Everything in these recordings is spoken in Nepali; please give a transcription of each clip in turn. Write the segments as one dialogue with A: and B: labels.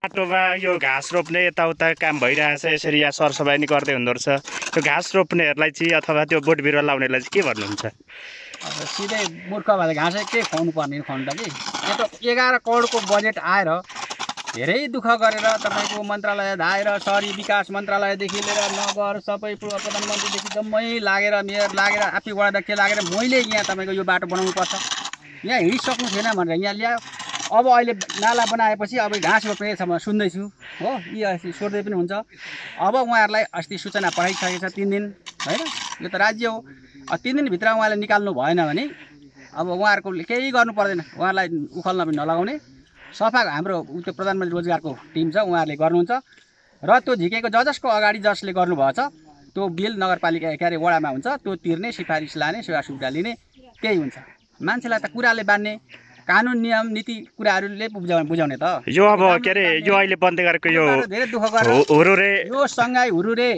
A: बाटोमा यो घाँस रोप्ने यताउता काम भइरहेछ यसरी यहाँ सरसफाइ नि गर्दै हुँदो रहेछ त्यो घाँस रोप्नेहरूलाई चाहिँ अथवा त्यो बोट बिरुवा लाउनेलाई चाहिँ के भन्नुहुन्छ
B: अब सिधै मूर्ख भएर घाँसै के खुवाउनु पर्ने खुवाउनु त कि यो त 11 करोडको बजेट आएर धेरै दुःख गरेर तपाईँको मन्त्रालय धाएर शहरी विकास मन्त्रालयदेखि लिएर नगर सबै प्रधानमन्त्रीदेखि जम्मै लागेर मेयर लागेर आफै वडाध्यक्ष लागेर मैले यहाँ तपाईँको यो बाटो बनाउनु पर्छ यहाँ हिँडिसक्नु थिएन भनेर यहाँ ल्यायो अब अहिले नाला बनाएपछि अब घाँस रोप्ने छ म सुन्दैछु हो यी सोध्दै पनि हुन्छ अब उहाँहरूलाई अस्ति सूचना पठाइसकेको छ 3 दिन होइन यो त राज्य हो 3 दिनभित्र उहाँले निकाल्नु भएन भने अब उहाँहरूको केही गर्नु पर्दैन उहाँलाई उखल्न पनि नलगाउने सफा हाम्रो त्यो प्रधानमन्त्री रोजगारको टिम छ उहाँहरूले गर्नुहुन्छ र त्यो झिकेको जसको अगाडि जसले गर्नुभएको छ त्यो बिल नगरपालिका के अरे वडामा हुन्छ त्यो तिर्ने सिफारिस लाने सेवा सुविधा लिने त्यही हुन्छ मान्छेलाई त कुराले बान्ने कानुन नियम नीति कुराहरूले बुझाउने त
A: यो अब के अरे यो अहिले बन्दै गरेको यो
B: धेरै दुःख गरेर
A: हुरुरे
B: यो सङ्घाई हुरुरे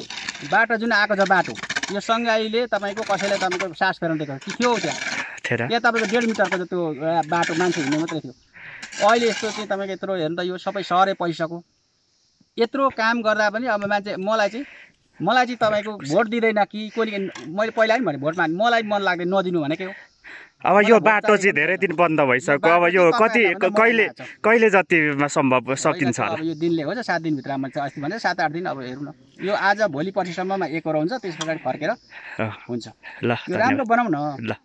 B: बाटो जुन आएको छ बाटो यो सङ्घाईले तपाईँको कसैले तपाईँको सास फेर्न दिएको कि थियो त्यहाँ यहाँ तपाईँको 1.5 मिटरको त्यो बाटो मान्छे हिँड्ने मात्रै थियो अहिले यस्तो चाहिँ तपाईँको यत्रो हेर्नु त यो सबै सहरै पैसाको यत्रो काम गर्दा पनि अब मान्छे मलाई चाहिँ तपाईँको भोट दिँदैन कि कोही मैले पहिला पनि भने भोट माग्नु मलाई मन लाग्दैन नदिनु भनेको हो
A: अब यो बाटो चाहिँ धेरै दिन बन्द भइसक्यो अब यो कति कहिले जतिमा सम्भव सकिन्छ होला
B: अब यो दिनले हो 7 दिनभित्रमा अस्ति भने 7-8 दिन अब हेरौँ न यो आज भोलि पर्सिसम्ममा 1 हुन्छ त्यस पछाडि फर्केर हुन्छ
A: ल
B: यो राम्रो बनाउन
A: ल